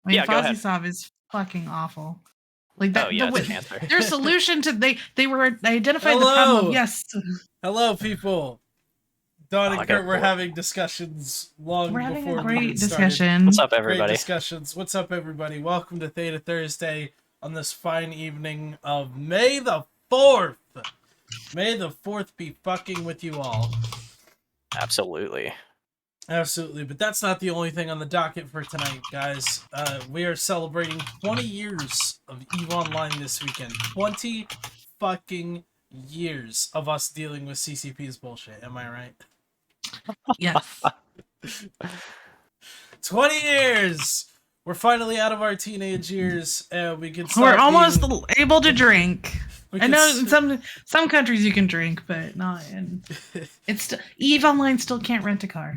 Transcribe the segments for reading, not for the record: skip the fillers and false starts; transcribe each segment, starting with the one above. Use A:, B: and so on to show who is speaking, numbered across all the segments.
A: I mean,
B: Yeah, go ahead.
A: Fozzie is fucking awful. Like
B: Oh,
A: that,
B: yeah, it's cancer.
A: their solution to they identified the
C: Hello!
A: problem of yes.
C: Hello, people. Don
B: Oh, I
C: and
B: got
C: Kurt were
B: bored.
C: having discussions long
A: We're having
C: before
A: a
C: we
A: great
C: even started.
A: discussion.
B: What's up,
C: Great
B: everybody?
C: discussions. What's up, everybody? Welcome to Theta Thursday on this fine evening of May the 4th. May the 4th be fucking with you all.
B: Absolutely.
C: Absolutely, but that's not the only thing on the docket for tonight, guys. We are celebrating 20 years of EVE Online this weekend. 20 fucking years of us dealing with CCP's bullshit. Am I right?
A: Yes.
C: 20 years! We're finally out of our teenage years, and we can stop
A: We're almost
C: being...
A: able to drink.
C: we
A: I
C: can
A: know in some countries you can drink, but not in. It's EVE Online still can't rent a car.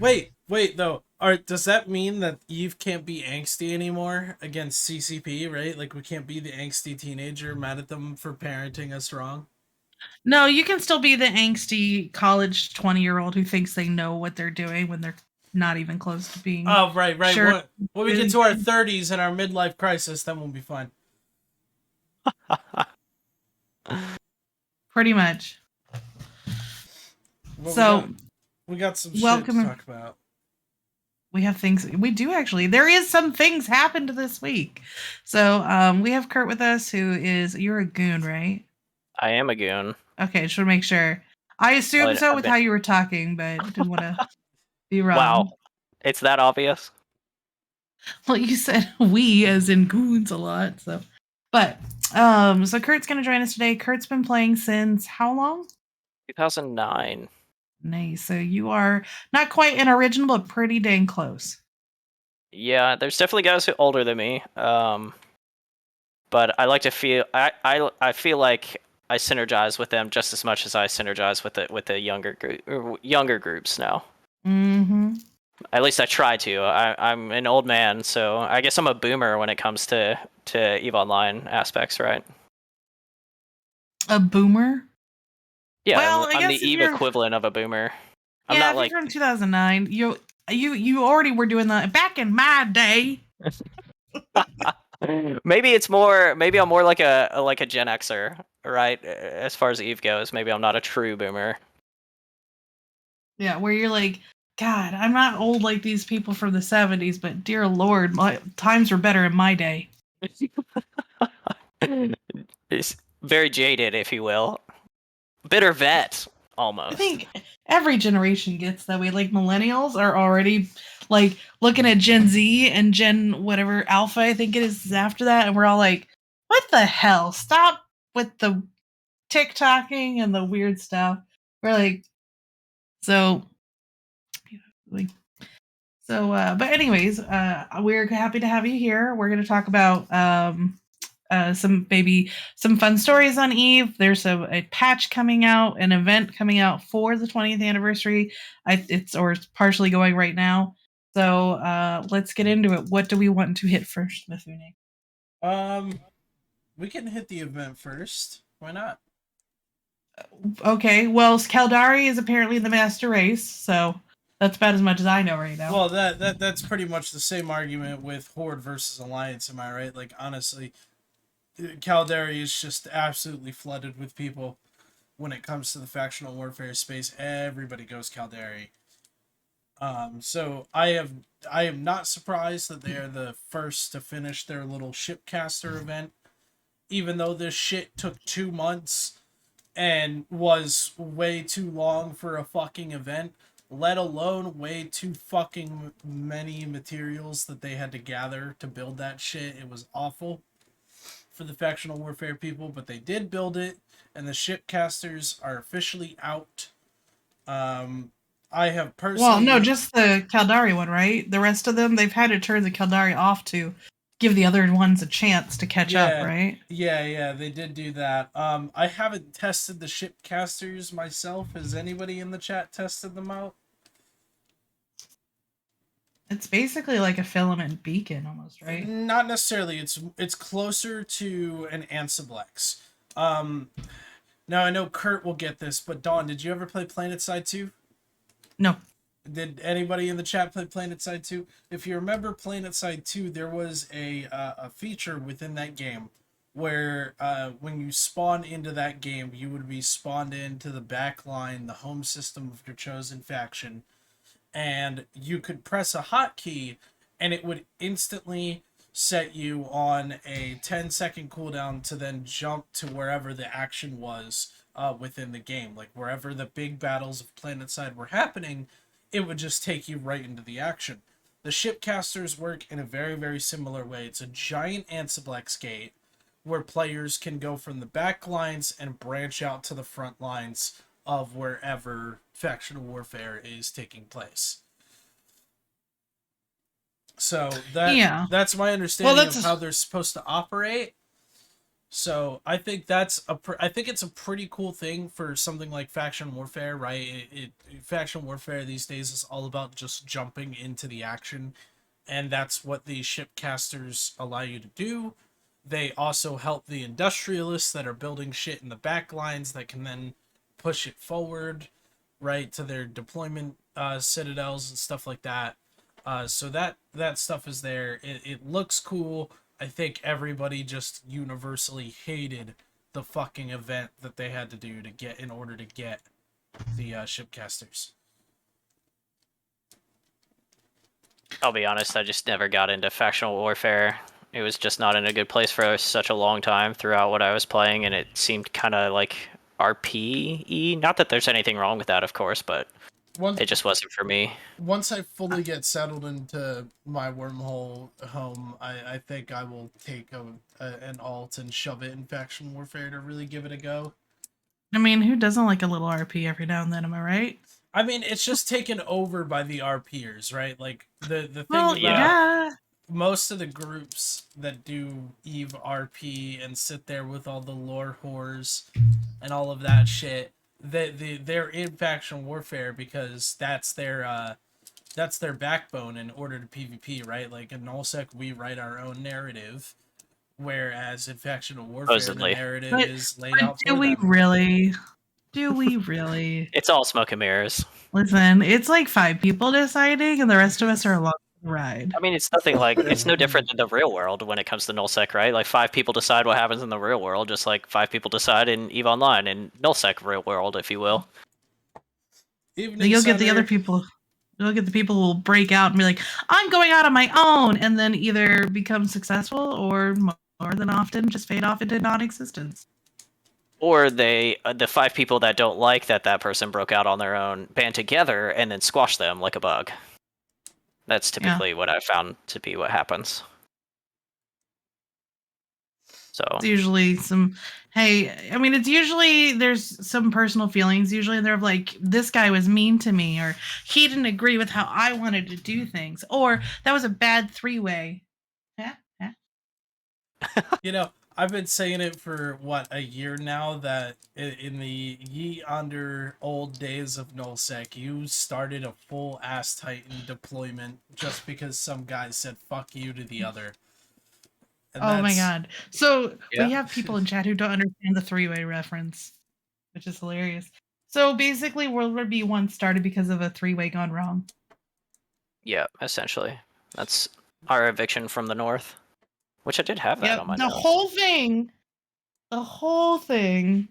C: Wait, though. Does that mean that Eve can't be angsty anymore against CCP, right? Like, we can't be the angsty teenager mad at them for parenting us wrong?
A: No, you can still be the angsty college 20-year-old who thinks they know what they're doing when they're not even close to being.
C: Oh, right.
A: Sure.
C: When we get to our 30s and our midlife crisis, then we'll be fine.
A: Pretty much.
C: Well,
A: So,
C: we got some shit
A: welcome.
C: to talk about.
A: We have things. We do actually. There is some things happened this week. So we have Kurt with us, who is you're a goon, right?
B: I am a goon.
A: Okay, just want to make sure. I assume so with how you were talking, but didn't want to be wrong.
B: Wow, it's that obvious.
A: Well, you said we as in goons a lot, so. But so Kurt's gonna join us today. Kurt's been playing since how long?
B: 2009.
A: Nice. So you are not quite an original, but pretty dang close.
B: Yeah, there's definitely guys who are older than me. But I like to feel I feel like I synergize with them just as much as I synergize with the younger groups now.
A: Mm-hmm.
B: At least I try to. I'm an old man, so I guess I'm a boomer when it comes to EVE Online aspects, right?
A: A boomer?
B: Yeah,
A: well,
B: I'm the EVE equivalent of a boomer. I'm not like
A: from 2009. You already were doing that back in my day.
B: Maybe I'm more like a Gen Xer, right? As far as EVE goes, maybe I'm not a true boomer.
A: Yeah, where you're like, God, I'm not old like these people from the 70s, but dear Lord, my times were better in my day.
B: It's very jaded, if you will. Bitter vet, almost.
A: I think every generation gets that way. Like, millennials are already, like, looking at Gen Z and Gen whatever, Alpha, I think it is after that, and we're all like, what the hell? Stop with the TikToking and the weird stuff. We're like, but anyways, we're happy to have you here. We're going to talk about some fun stories on EVE. There's a patch coming out, an event coming out for the 20th anniversary. It's partially going right now. So let's get into it. What do we want to hit first, Mifune?
C: We can hit the event first. Why not?
A: Okay, well, Caldari is apparently the master race, so that's about as much as I know right now.
C: Well, that's pretty much the same argument with Horde versus Alliance, am I right? Like, honestly, Caldari is just absolutely flooded with people when it comes to the factional warfare space. Everybody goes Caldari. So I am not surprised that they are the first to finish their little shipcaster event, even though this shit took 2 months and was way too long for a fucking event, let alone way too fucking many materials that they had to gather to build that shit. It was awful for the factional warfare people, but they did build it, and the shipcasters are officially out. I have personally...
A: Well, no, just the Caldari one, right? The rest of them, they've had to turn the Caldari off to give the other ones a chance to catch up, right?
C: Yeah, they did do that. I haven't tested the shipcasters myself. Has anybody in the chat tested them out?
A: It's basically like a filament beacon almost, right?
C: Not necessarily. It's closer to an Ansiblex. Now I know Kurt will get this, but Dawn, did you ever play PlanetSide 2?
A: No.
C: Did anybody in the chat play PlanetSide 2? If you remember PlanetSide 2, there was a feature within that game where when you spawn into that game, you would be spawned into the back line, the home system of your chosen faction, and you could press a hotkey and it would instantly set you on a 10-second cooldown to then jump to wherever the action was within the game. Like wherever the big battles of PlanetSide were happening, it would just take you right into the action. The shipcasters work in a very, very similar way. It's a giant Ansiblex gate where players can go from the back lines and branch out to the front lines of wherever factional warfare is taking place. So that's my understanding of how they're supposed to operate. So I think I think it's a pretty cool thing for something like faction warfare, right? Faction warfare these days is all about just jumping into the action, and that's what the shipcasters allow you to do. They also help the industrialists that are building shit in the back lines that can then push it forward, right, to their deployment citadels and stuff like that. So that stuff is there. It looks cool. I think everybody just universally hated the fucking event that they had to do to get in order to get the shipcasters.
B: I'll be honest, I just never got into factional warfare. It was just not in a good place for such a long time throughout what I was playing, and it seemed kind of like RP-y. Not that there's anything wrong with that, of course, but it just wasn't for me.
C: Once I fully get settled into my wormhole home, I think I will take an alt and shove it in faction warfare to really give it a go.
A: I mean, who doesn't like a little RP every now and then, am I right?
C: I mean, it's just taken over by the RPers, right? Like, the thing about most of the groups that do EVE RP and sit there with all the lore whores and all of that shit, they're in faction warfare because that's their backbone in order to PvP, right? Like in nullsec, we write our own narrative, whereas in factional warfare, the narrative is laid out for them.
A: Do we really?
B: It's all smoke and mirrors.
A: Listen, it's like 5 people deciding, and the rest of us are along the ride.
B: I mean, it's no different than the real world when it comes to nullsec, right? Like 5 people decide what happens in the real world, just like 5 people decide in EVE Online and nullsec real world, if you will.
A: You'll get the other people. You'll get the people who will break out and be like, "I'm going out on my own," and then either become successful or more than often just fade off into non-existence.
B: Or the 5 people that don't like that person broke out on their own band together and then squash them like a bug. That's typically what I've found to be what happens. So
A: it's usually it's usually there's some personal feelings. Usually they're like, this guy was mean to me, or he didn't agree with how I wanted to do things, or that was a bad 3-way.
C: You know, I've been saying it for, a year now, that in the ye under old days of nullsec, you started a full-ass Titan deployment just because some guy said fuck you to the other. And
A: oh my god. So we have people in chat who don't understand the 3-way reference, which is hilarious. So basically, World War B1 started because of a 3-way gone wrong.
B: Yeah, essentially. That's our eviction from the north. Which I did have that on my notes.
A: The whole thing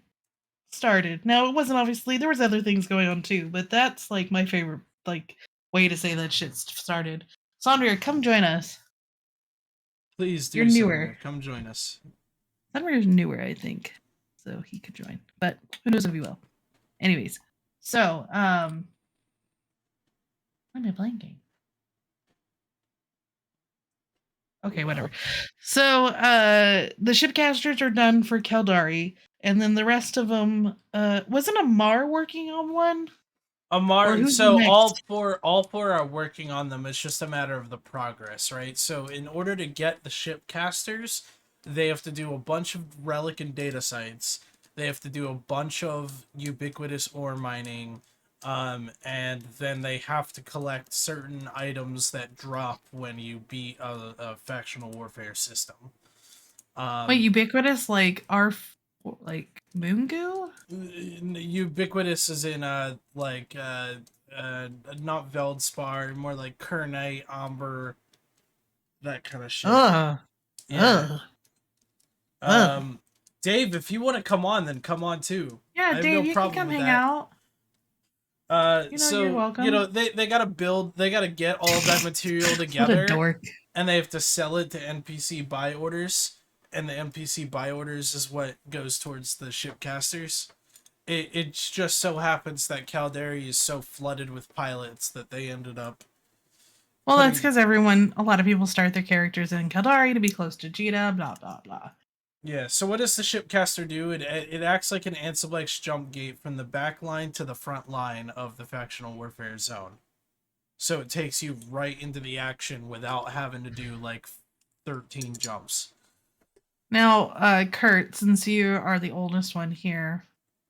A: started. Now, it wasn't obviously, there was other things going on too, but that's like my favorite way to say that shit started. Sandria, come join us.
C: Please do.
A: You're newer.
C: Come join us.
A: Sandria's newer, I think, so he could join, but who knows if he will. Anyways, so why am I blanking? Okay, whatever. So the shipcasters are done for Caldari, and then the rest of them wasn't Amar working on one?
C: Amar, so all four are working on them. It's just a matter of the progress, right? So in order to get the shipcasters, they have to do a bunch of relic and data sites. They have to do a bunch of ubiquitous ore mining. And then they have to collect certain items that drop when you beat a factional warfare system.
A: Wait, ubiquitous like Moongu?
C: Ubiquitous is in not Veldspar, more like Kernite, Amber, that kind of shit.
A: Ugh.
C: Yeah.
A: Ugh.
C: Dave, if you want to come on, then come on too.
A: Yeah,
C: I have
A: Dave,
C: no
A: you can
C: problem
A: come
C: with
A: hang
C: that.
A: out. You're
C: So
A: welcome.
C: they gotta build, they gotta get all of that material
A: What a
C: together,
A: dork.
C: and they have to sell it to NPC buy orders, and the NPC buy orders is what goes towards the shipcasters. It just so happens that Caldari is so flooded with pilots that they ended up.
A: Well, that's because a lot of people start their characters in Caldari to be close to Jita, blah, blah, blah.
C: Yeah, so what does the shipcaster do? It acts like an Ansiblex jump gate from the back line to the front line of the factional warfare zone. So it takes you right into the action without having to do like 13 jumps.
A: Now, Kurt, since you are the oldest one here,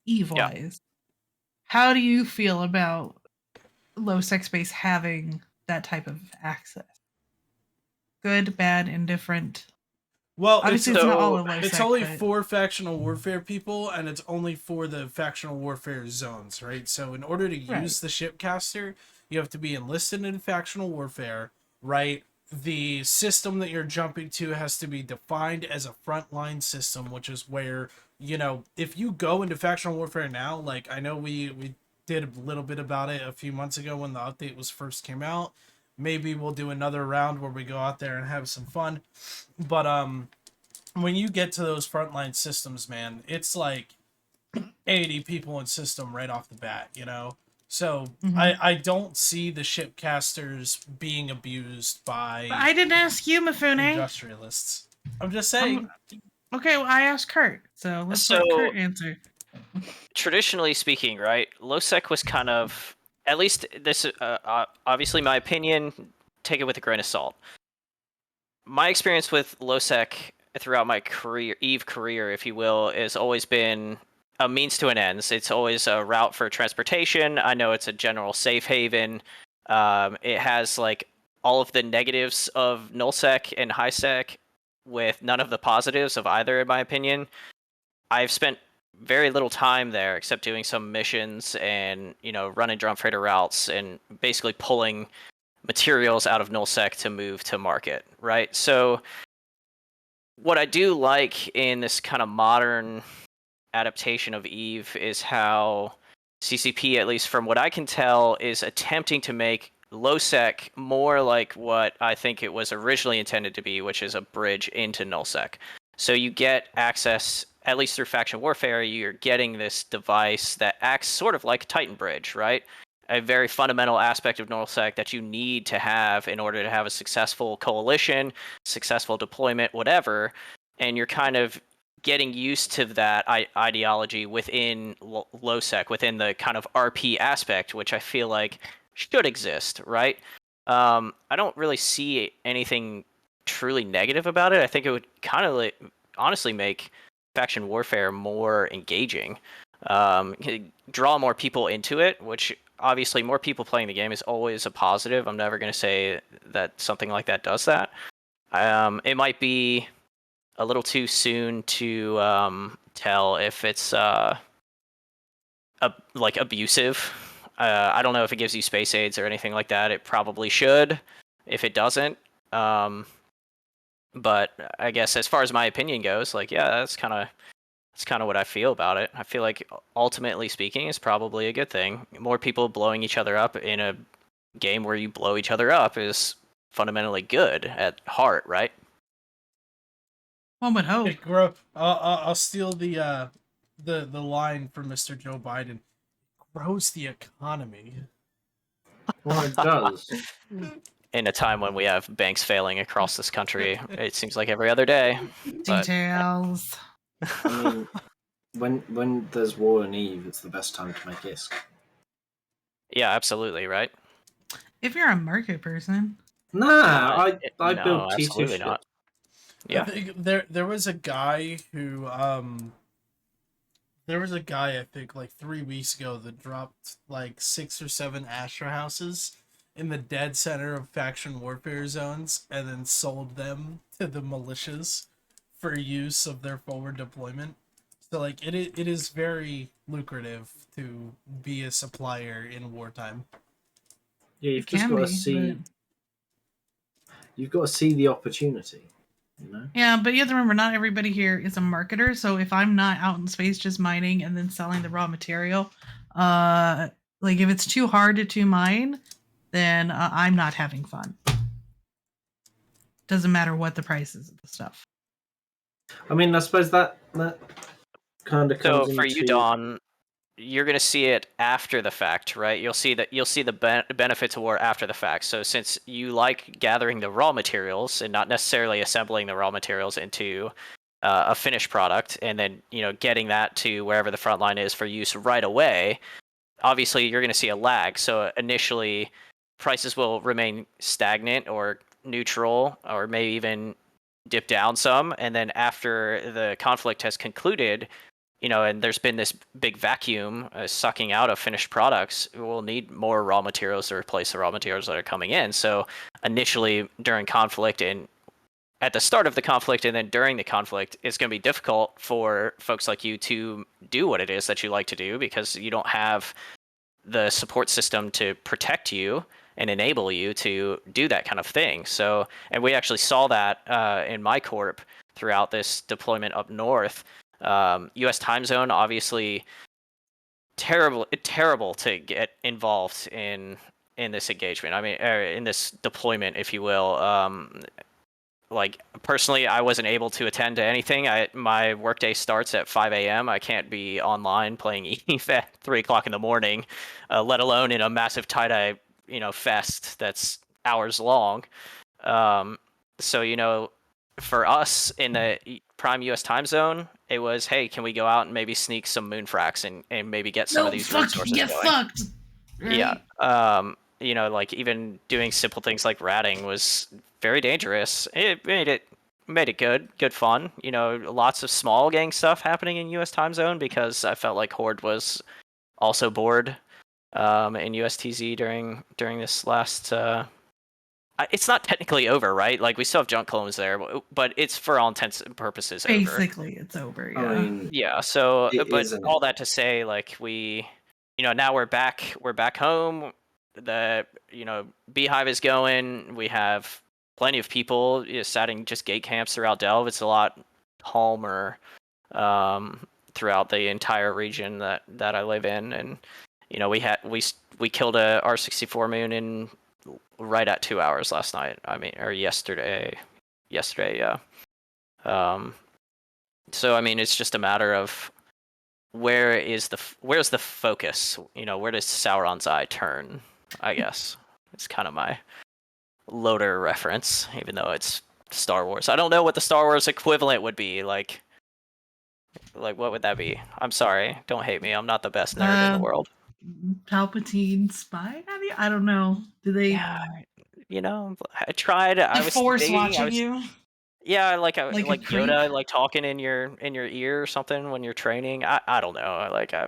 A: Eve-wise, how do you feel about low sex base having that type of access? Good, bad, indifferent?
C: Well,
A: Obviously, it's not all a low
C: it's
A: sec,
C: only
A: but...
C: for factional warfare people, and it's only for the factional warfare zones, right? So in order to use the shipcaster, you have to be enlisted in factional warfare, right? The system that you're jumping to has to be defined as a frontline system, which is where, if you go into factional warfare now, like I know we did a little bit about it a few months ago when the update was first came out. Maybe we'll do another round where we go out there and have some fun. But when you get to those frontline systems, man, it's like 80 people in system right off the bat, So I don't see the shipcasters being abused by
A: But I didn't ask you, Mifune.
C: industrialists. I'm just saying.
A: Okay, well, I asked Kurt, so let's let Kurt answer.
B: Traditionally speaking, right, low sec was kind of, at least this, obviously my opinion, take it with a grain of salt. My experience with low sec throughout my Eve career, if you will, has always been a means to an end. It's always a route for transportation. I know it's a general safe haven. It has like all of the negatives of nullsec and highsec with none of the positives of either, in my opinion. I've spent very little time there except doing some missions and, running drum freighter routes and basically pulling materials out of nullsec to move to market, right? So what I do like in this kind of modern adaptation of Eve is how CCP, at least from what I can tell, is attempting to make low sec more like what I think it was originally intended to be, which is a bridge into nullsec. So you get access, at least through faction warfare, you're getting this device that acts sort of like Titan Bridge, right? A very fundamental aspect of nullsec that you need to have in order to have a successful coalition, successful deployment, whatever. And you're kind of getting used to that ideology within low sec, within the kind of RP aspect, which I feel like should exist, right? I don't really see anything truly negative about it. I think it would kind of honestly make faction warfare more engaging, draw more people into it, which obviously more people playing the game is always a positive. I'm never going to say that something like that does that. It might be a little too soon to tell if it's like abusive. I don't know if it gives you space aids or anything like that. It probably should. If it doesn't, but I guess as far as my opinion goes, like, yeah, that's kind of what I feel about it. I feel like ultimately speaking, it's probably a good thing. More people blowing each other up in a game where you blow each other up is fundamentally good at heart, right?
A: One would hope.
C: I'll steal the line from Mr. Joe Biden. Grows the economy.
D: Well, it does.
B: In a time when we have banks failing across this country, it seems like every other day.
A: Details.
D: I mean, when there's war in Eve, it's the best time to make ISK.
B: Yeah, absolutely, right?
A: If you're a market person.
D: Nah, I
B: no,
D: built
B: absolutely
D: T2
B: not.
D: shit.
B: Yeah.
C: I think there was a guy who there was a guy I think like 3 weeks ago that dropped like 6 or 7 Astra houses in the dead center of faction warfare zones and then sold them to the militias for use of their forward deployment. So like it is very lucrative to be a supplier in wartime.
D: Yeah,
A: It
D: you've just
A: can
D: got to
A: be,
D: see.
A: but-
D: You've got to see the opportunity. You know.
A: Yeah, but you have to remember, not everybody here is a marketer. So if I'm not out in space just mining and then selling the raw material, like if it's too hard to mine, then I'm not having fun. Doesn't matter what the price is of the stuff.
D: I mean, I suppose that kind of
B: So
D: comes
B: for you,
D: into.
B: Don, you're going to see it after the fact, right? You'll see the benefits of war after the fact. So since you like gathering the raw materials and not necessarily assembling the raw materials into a finished product, and then getting that to wherever the front line is for use right away, obviously you're going to see a lag. So initially, prices will remain stagnant or neutral, or maybe even dip down some, and then after the conflict has concluded, and there's been this big vacuum sucking out of finished products, we'll need more raw materials to replace the raw materials that are coming in. So initially during conflict and at the start of the conflict and then during the conflict, it's going to be difficult for folks like you to do what it is that you like to do, because you don't have the support system to protect you and enable you to do that kind of thing. So, and we actually saw that in my corp throughout this deployment up north. U.S. time zone, obviously, terrible to get involved in this engagement. I mean, in this deployment, if you will. Like personally, I wasn't able to attend to anything. My workday starts at 5 a.m. I can't be online playing EVE at 3 o'clock in the morning, let alone in a massive tie-dye, fest that's hours long. So for us in the prime U.S. time zone, it was, hey, can we go out and maybe sneak some moonfrax and maybe get some of these resources
A: get
B: going?
A: fucked. Right?
B: Yeah. Like even doing simple things like ratting was very dangerous. It made it good fun. Lots of small gang stuff happening in U.S. time zone, because I felt like Horde was also bored in USTZ during this last. It's not technically over, right? Like we still have junk clones there, but it's for all intents and purposes over.
A: Basically, it's over. Yeah.
D: I mean,
B: Yeah. So,
D: It
B: but
D: isn't
B: all
D: it?
B: that to say, like now we're back home. The Beehive is going. We have plenty of people setting just gate camps throughout Delve. It's a lot calmer throughout the entire region that I live in, and we killed a R64 moon in right at 2 hours last night. I mean, or yesterday, yeah. So I mean, it's just a matter of where's the focus? Where does Sauron's eye turn? I guess it's kind of my loader reference, even though it's Star Wars. I don't know what the Star Wars equivalent would be. Like what would that be? I'm sorry, don't hate me. I'm not the best nerd in the world.
A: Palpatine spy? I don't know. Do they?
B: Yeah, I tried. I
A: The
B: was
A: Force
B: thinking,
A: watching you?
B: Yeah, like
A: Like a
B: like
A: creep?
B: Yoda, like talking in your ear or something when you're training. I don't know. Like I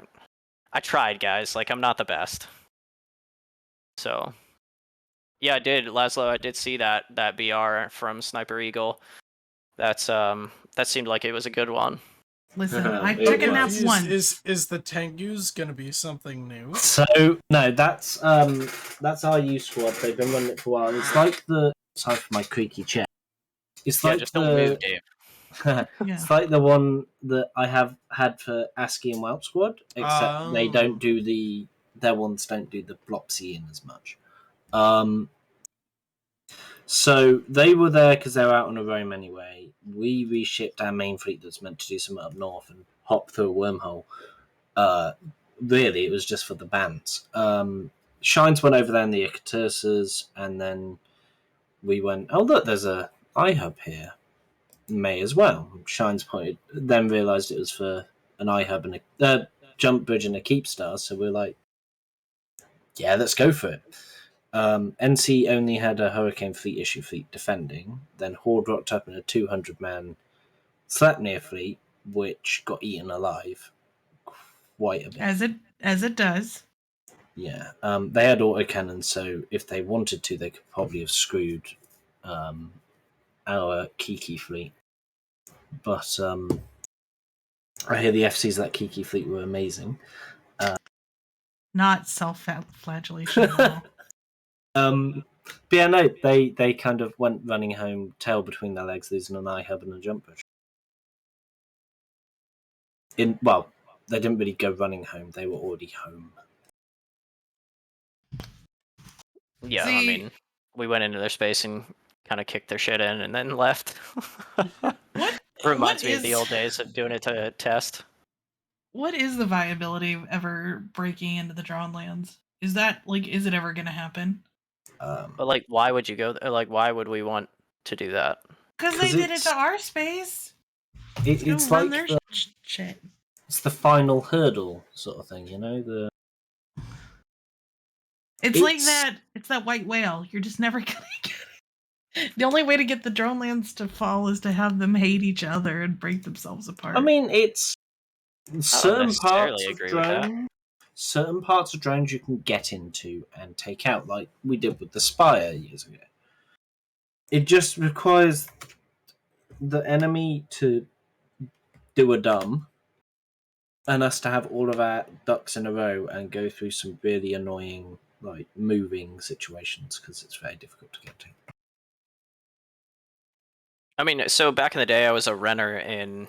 B: tried, guys. Like I'm not the best. So yeah, I did, Laszlo. I did see that BR from Sniper Eagle. That seemed like it was a good one.
A: Listen, I
D: It
A: took a nap
D: was.
A: once.
C: Is the Tengu's gonna be something new?
D: So no, that's our use squad. They've been running it for a while. It's like sorry for my creaky chair. It's
B: Yeah,
D: like
B: just don't move, Dave.
A: Yeah.
D: It's like the one that I have had for ASCII and Whelp Squad, except they don't do their ones don't do the Blopsy in as much. So they were there because they were out on a roam anyway. We reshipped our main fleet that's meant to do something up north and hop through a wormhole. Really, it was just for the bands. Shines went over there in the Ikatersas, and then we went, oh look, there's a iHub here. May as well. Shines pointed, then realised it was for an iHub and a jump bridge and a keep star, so we're like, yeah, let's go for it. NC only had a Hurricane Fleet issue fleet defending, then Horde rocked up in a 200-man Sleipnir fleet, which got eaten alive quite a bit.
A: As it does.
D: Yeah, they had autocannons, so if they wanted to, they could probably have screwed our Kiki fleet. But I hear the FCs of that Kiki fleet were amazing.
A: Not self-flagellation at all.
D: But yeah, no, they kind of went running home, tail between their legs, losing an eye hub and a jump push. Well, they didn't really go running home; they were already home.
B: Yeah, I
A: See-
B: mean, we went into their space and kind of kicked their shit in and then left.
A: What
B: Reminds me of
A: is-
B: the old days of doing it to test.
A: What is the viability of ever breaking into the drawn lands? Is that like, is it ever going to happen?
B: But like, why would you go there? Like, why would we want to do that?
A: Because they
D: 'Cause
A: did it
D: it's-
A: to our space.
D: It's
A: Go run
D: like
A: their
D: the,
A: shit.
D: it's the final hurdle sort of thing, you know.
A: It's like
D: It's-
A: that. It's that white whale. You're just never gonna get it. The only way to get the drone lands to fall is to have them hate each other and break themselves apart.
D: I mean, it's certain
B: necessarily
D: parts of
B: agree with that.
D: drones. Certain parts of drones you can get into and take out, like we did with the Spire years ago. It just requires the enemy to do a dumb, and us to have all of our ducks in a row and go through some really annoying, like moving situations because it's very difficult to get to.
B: I mean, so back in the day, I was a renner in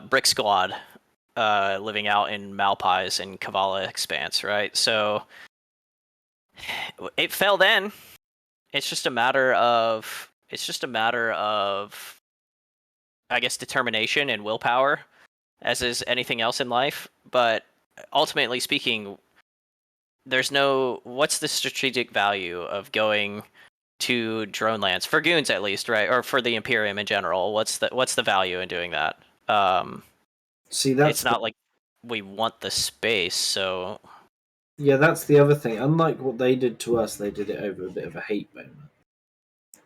B: Brick Squad, living out in Malpais and Kavala Expanse, right? So it fell then. It's just a matter of I guess determination and willpower, as is anything else in life. But ultimately speaking, what's the strategic value of going to drone lands for goons, at least, right? Or for the Imperium in general? What's the value in doing that?
D: See, that's
B: It's not like we want the space, so
D: that's the other thing. Unlike what they did to us, they did it over a bit of a hate boner.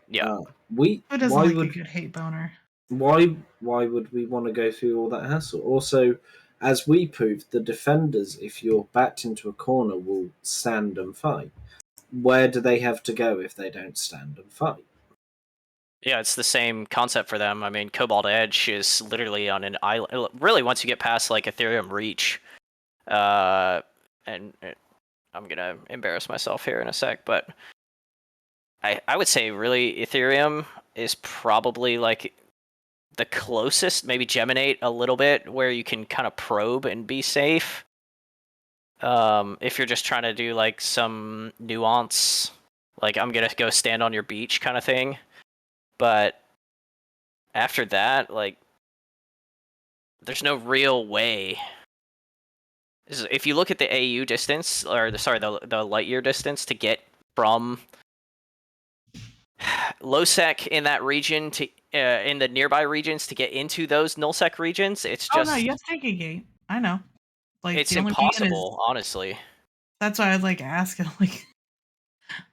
B: yeah.
A: Who doesn't
D: why
A: like
D: would
A: a good hate boner?
D: why would we want to go through all that hassle? Also, as we proved, the defenders, if you're backed into a corner, will stand and fight. Where do they have to go if they don't stand and fight?
B: Yeah, it's the same concept for them. I mean, Cobalt Edge is literally on an island. Really, once you get past like Ethereum Reach, and I'm gonna embarrass myself here in a sec, but I would say really Ethereum is probably like the closest, maybe Geminate a little bit, where you can kind of probe and be safe. If you're just trying to do like some nuance, like I'm gonna go stand on your beach kind of thing. But after that, like, there's no real way. If you look at the AU distance, or the light year distance to get from low-sec in that region to in the nearby regions to get into those null-sec regions, it's
A: Oh
B: just
A: no, you have to take a gate. I know. Like
B: it's
A: the only way in is.
B: impossible, honestly.
A: That's why I was like asking.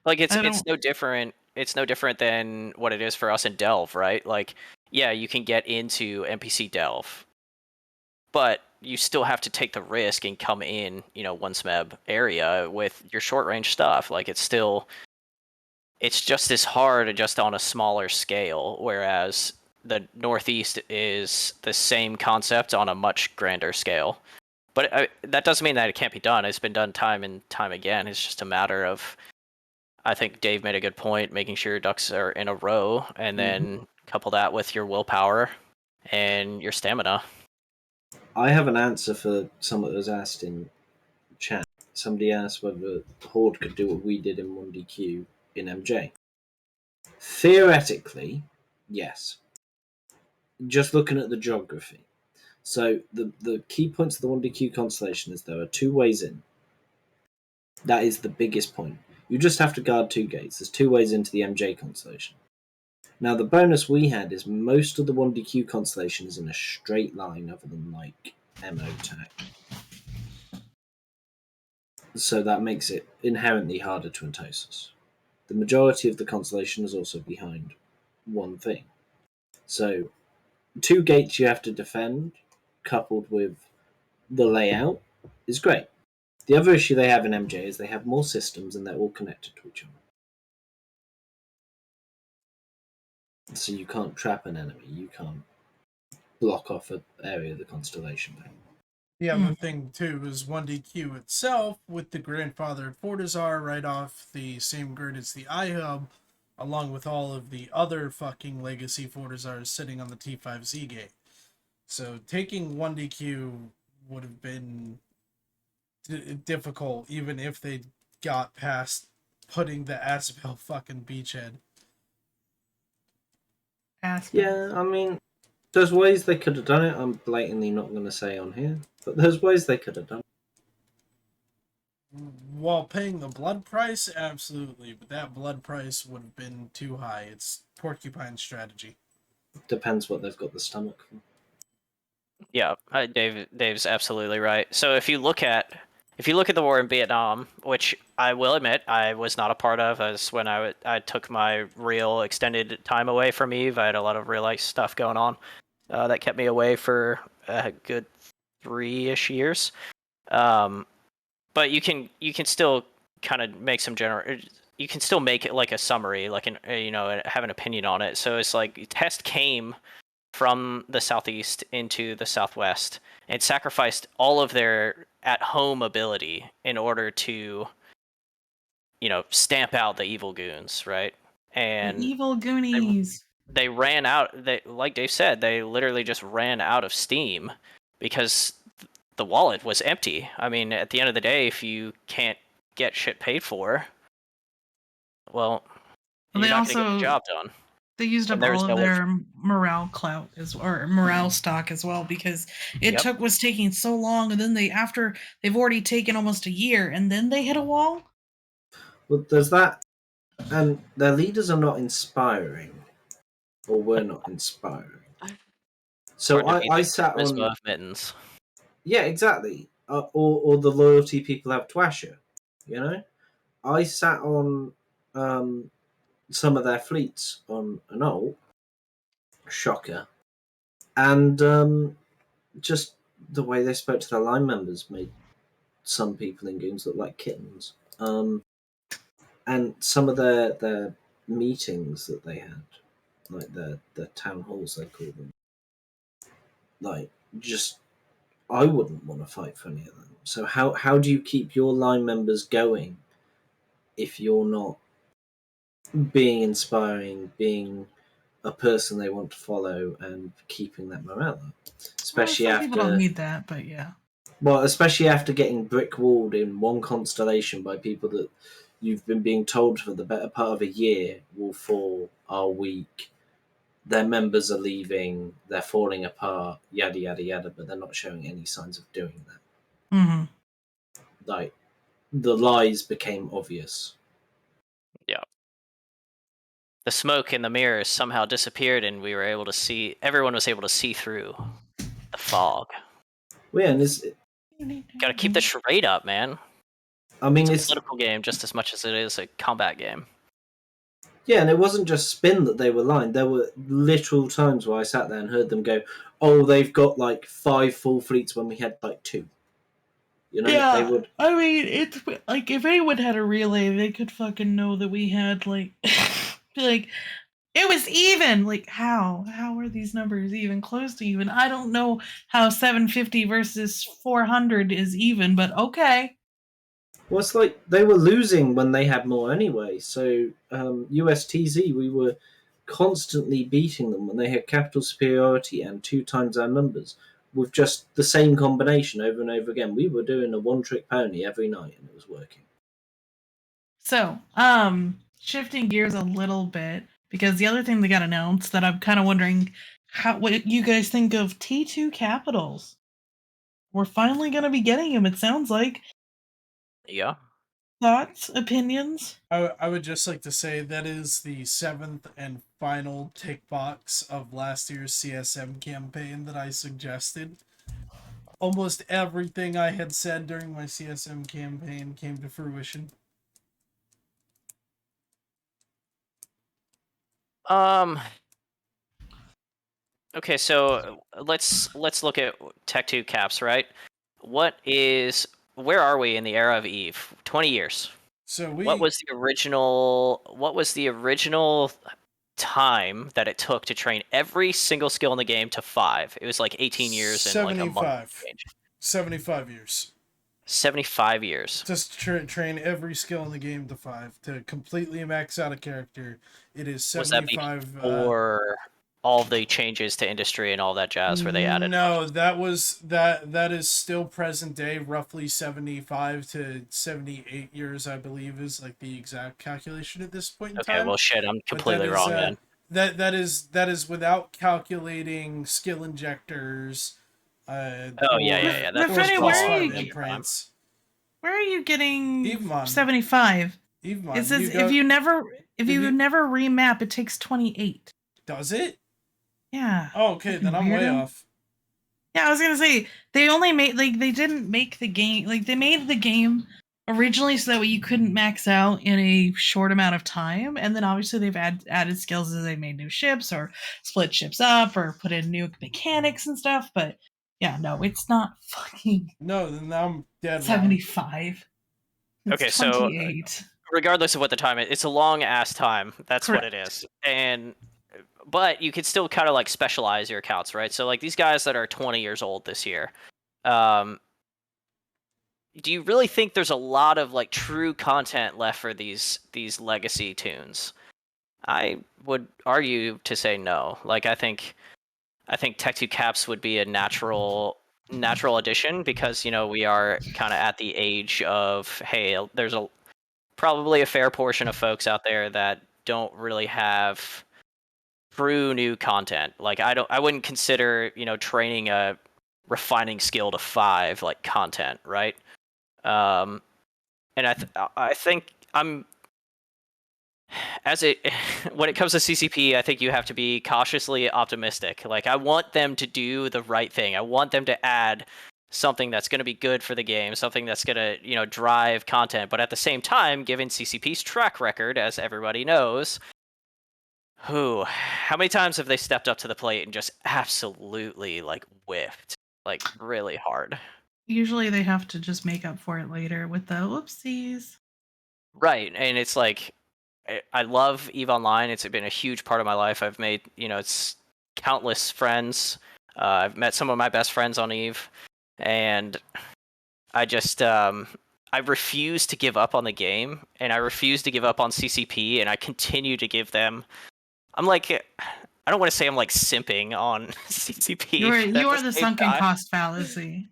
B: Like it's
A: I don't-
B: no different. It's no different than what it is for us in Delve, right? Like, yeah, you can get into NPC Delve, but you still have to take the risk and come in, one SMEB area with your short range stuff. Like it's just as hard, just on a smaller scale. Whereas the Northeast is the same concept on a much grander scale. But that doesn't mean that it can't be done. It's been done time and time again. It's just a matter of, I think Dave made a good point, making sure your ducks are in a row, and then couple that with your willpower and your stamina.
D: I have an answer for someone that was asked in chat. Somebody asked whether Horde could do what we did in 1DQ in MJ. Theoretically, yes. Just looking at the geography. So the key points of the 1DQ constellation is there are two ways in. That is the biggest point. You just have to guard two gates. There's two ways into the MJ constellation. Now the bonus we had is most of the 1DQ constellation is in a straight line other than like MO tag. So that makes it inherently harder to entosis. The majority of the constellation is also behind one thing. So two gates you have to defend, coupled with the layout, is great. The other issue they have in MJ is they have more systems and they're all connected to each other. So you can't trap an enemy, you can't block off an area of the constellation.
C: The other thing too is 1DQ itself with the grandfathered Fortizar right off the same grid as the iHub, along with all of the other fucking legacy Fortizars sitting on the T5Z gate. So taking 1DQ would have been difficult even if they got past putting the Aspel fucking beachhead.
D: Yeah, I mean, there's ways they could have done it. I'm blatantly not going to say on here, but there's ways they could have done it.
C: While paying the blood price, absolutely, but that blood price would have been too high. It's Porcupine strategy.
D: Depends what they've got the stomach for.
B: Yeah, Dave's absolutely right. So if you look at the war in Vietnam, which I will admit I was not a part of, as when I took my real extended time away from Eve, I had a lot of real life stuff going on that kept me away for a good 3-ish years. But you can still kind of make some you can still make it like a summary, like have an opinion on it. So it's like Test came from the southeast into the southwest and sacrificed all of their at-home ability in order to, stamp out the evil goons, right? And
A: the evil Goonies.
B: They ran out. Like Dave said, they literally just ran out of steam because the wallet was empty. I mean, at the end of the day, if you can't get shit paid for, well, you're not going to get the job done.
A: They used up all of their morale clout or morale stock as well, because it was taking so long, and then after they've already taken almost a year, and then they hit a wall.
D: Well, there's that, and their leaders are not inspiring, or were not inspiring. So I sat on
B: mittens.
D: Yeah, exactly. Or the loyalty people have to Asher. I sat on some of their fleets on an ult. Shocker. And just the way they spoke to their line members made some people in games look like kittens. And some of their meetings that they had, like the town halls they call them, like just I wouldn't want to fight for any of them. So how do you keep your line members going if you're not being inspiring, being a person they want to follow, and keeping that morale up? Especially
A: some people don't need that, but yeah.
D: Well, especially after getting brick walled in one constellation by people that you've been being told for the better part of a year will fall, are weak, their members are leaving, they're falling apart, yada yada yada, but they're not showing any signs of doing that.
A: Mm-hmm.
D: Like, the lies became obvious.
B: Yeah. The smoke in the mirrors somehow disappeared, and we were able to see. Everyone was able to see through the fog.
D: Well, yeah, and
B: gotta keep the charade up, man.
D: I mean,
B: it's a political game just as much as it is a combat game.
D: Yeah, and it wasn't just spin that they were lying. There were literal times where I sat there and heard them go, "Oh, they've got like 5 full fleets when we had like 2."
A: Yeah,
D: they would.
A: I mean, it's like if anyone had a relay, they could fucking know that we had like, like it was even. Like how are these numbers even close to even? I don't know how 750 versus 400 is even, but okay.
D: Well, it's like they were losing when they had more anyway. So USTZ, we were constantly beating them when they had capital superiority and 2 times our numbers with just the same combination over and over again. We were doing a one-trick pony every night, and it was working.
A: So, shifting gears a little bit, because the other thing that got announced that I'm kind of wondering what you guys think of T2 capitals. We're finally going to be getting them, it sounds like.
B: Yeah.
A: Thoughts, opinions?
C: I would just like to say that is the 7th and final tick box of last year's CSM campaign that I suggested. Almost everything I had said during my CSM campaign came to fruition.
B: Okay, so let's look at Tech 2 caps, right? Where are we in the era of Eve? 20 years.
C: So
B: what was the original time that it took to train every single skill in the game to 5? It was like 18 years and like a month change.
C: 75 years.
B: 75 years.
C: Just train every skill in the game to 5 to completely max out a character. It is 75.
B: Or all the changes to industry and all that jazz where they added?
C: No, that is still present day. Roughly 75 to 78 years, I believe, is like the exact calculation at this point in time.
B: Okay, well, shit, I'm completely wrong then.
C: That is without calculating skill injectors.
B: Yeah.
A: Mifune,
C: imprints.
A: Where are you getting
C: Evemon.
A: 75?
C: Evemon.
A: It says if you never remap, it takes 28.
C: Does it?
A: Yeah.
C: Oh, okay, then I'm way off.
A: Yeah, I was gonna say they only made they didn't make the game they made the game originally so that way you couldn't max out in a short amount of time, and then obviously they've added skills as they made new ships or split ships up or put in new mechanics and stuff. But yeah, no, it's not fucking.
C: No, then I'm dead.
A: 75.
B: Okay,
A: 28.
B: So regardless of what the time is, it's a long ass time. That's
A: Correct.
B: what it is, but you could still kind of like specialize your accounts, right? So like these guys that are 20 years old this year, do you really think there's a lot of like true content left for these legacy tunes? I would argue to say no. Like I think Tech 2 Caps would be a natural addition because, you know, we are kind of at the age of, hey, there's probably a fair portion of folks out there that don't really have true new content. Like I wouldn't consider, you know, training a refining skill to 5 like content, right? And I think when it comes to CCP, I think you have to be cautiously optimistic. Like I want them to do the right thing. I want them to add something that's going to be good for the game, something that's going to, you know, drive content. But at the same time, given CCP's track record, as everybody knows, how many times have they stepped up to the plate and just absolutely like whiffed, like really hard?
A: Usually they have to just make up for it later with the whoopsies.
B: Right, and it's like I love EVE Online. It's been a huge part of my life. I've made, you know, it's countless friends. I've met some of my best friends on EVE, and I just I refuse to give up on the game, and I refuse to give up on CCP, and I continue to give them. I'm like, I don't want to say I'm like simping on CCP.
A: You are the sunken cost fallacy.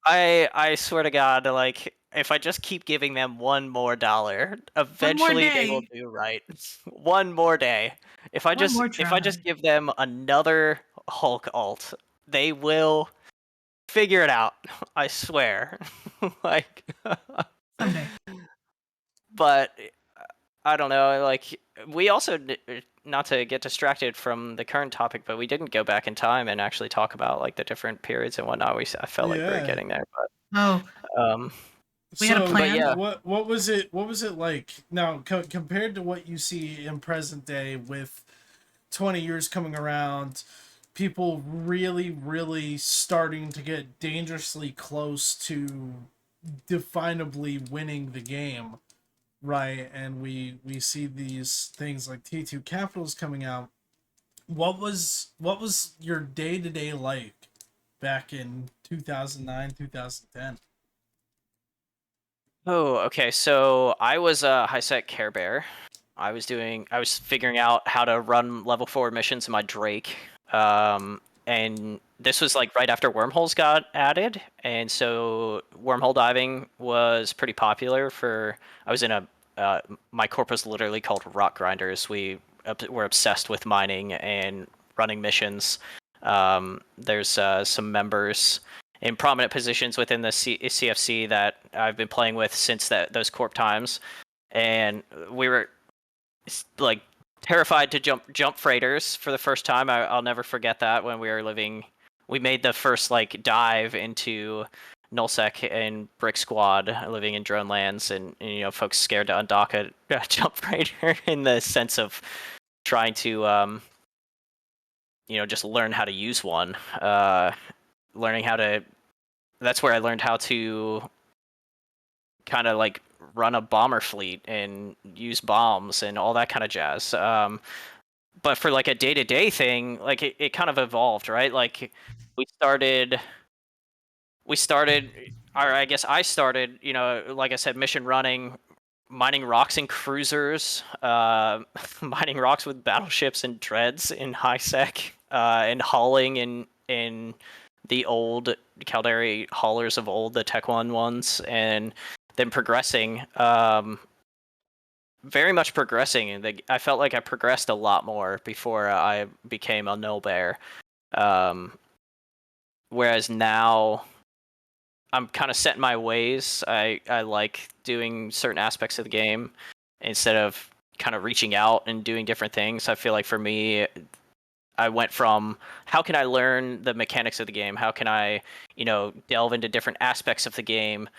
B: I swear to God, like if I just keep giving them $1 more, eventually they will do right. One more day. If I just give them another Hulk alt, they will figure it out. I swear. Like
A: someday.
B: But I don't know, like we also, not to get distracted from the current topic, but we didn't go back in time and actually talk about like the different periods and whatnot. I felt like we were getting there, but
A: we had a plan.
C: Yeah. What was it like now compared to what you see in present day with 20 years coming around, people really starting to get dangerously close to definably winning the game, right? And we see these things like T2 Capitals coming out. What was your day-to-day like back in 2009, 2010?
B: Oh, okay. So I was a high sec Care Bear. I was figuring out how to run level 4 missions in my Drake. And this was like right after wormholes got added, and so wormhole diving was pretty popular I was in my corp was literally called Rock Grinders. We were obsessed with mining and running missions. There's some members in prominent positions within the CFC that I've been playing with since those corp times, and we were like terrified to jump freighters for the first time. I'll never forget that when we made the first like dive into nullsec and brick squad living in drone lands, and you know, folks scared to undock a jump freighter in the sense of trying to you know, just learn how to use one. That's where I learned how to kind of like run a bomber fleet and use bombs and all that kind of jazz. But for like a day-to-day thing, like it kind of evolved, right? Like we started we started, or I guess I started, like I said, mission running, mining rocks in cruisers, mining rocks with battleships and dreads in high sec, and hauling in the old Caldari haulers of old, the Tech 1 ones, and then progressing, very much progressing. And I felt like I progressed a lot more before I became a null bear. Whereas now I'm kind of set in my ways. I like doing certain aspects of the game instead of kind of reaching out and doing different things. I feel like for me, I went from how can I learn the mechanics of the game? How can I, delve into different aspects of the game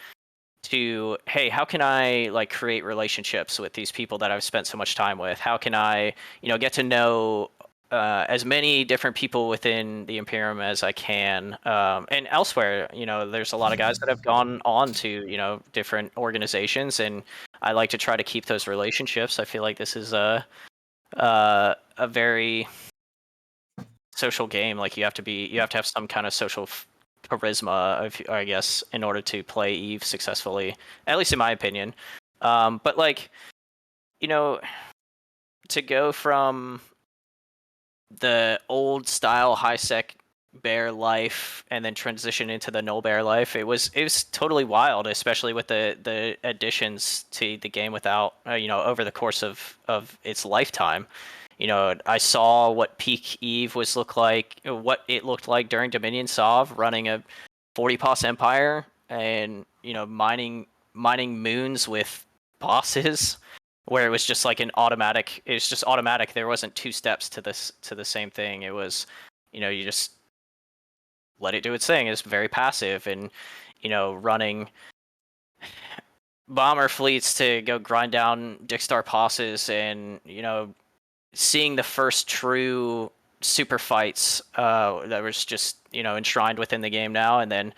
B: to, hey, how can I like create relationships with these people that I've spent so much time with? How can I, get to know as many different people within the Imperium as I can, and elsewhere. There's a lot of guys that have gone on to different organizations, and I like to try to keep those relationships. I feel like this is a very social game. Like you have to have some kind of social charisma, I guess, in order to play Eve successfully. At least in my opinion. But like, to go from the old style high sec bear life and then transition into the null bear life, it was totally wild, especially with the additions to the game without over the course of its lifetime. I saw what peak Eve what it looked like during Dominion Sov, running a 40 pos empire and mining moons with bosses, where it was just like automatic. There wasn't two steps to the same thing. It was, you just let it do its thing. It's very passive, and running bomber fleets to go grind down Dickstar posses, and seeing the first true super fights that was just enshrined within the game now, and then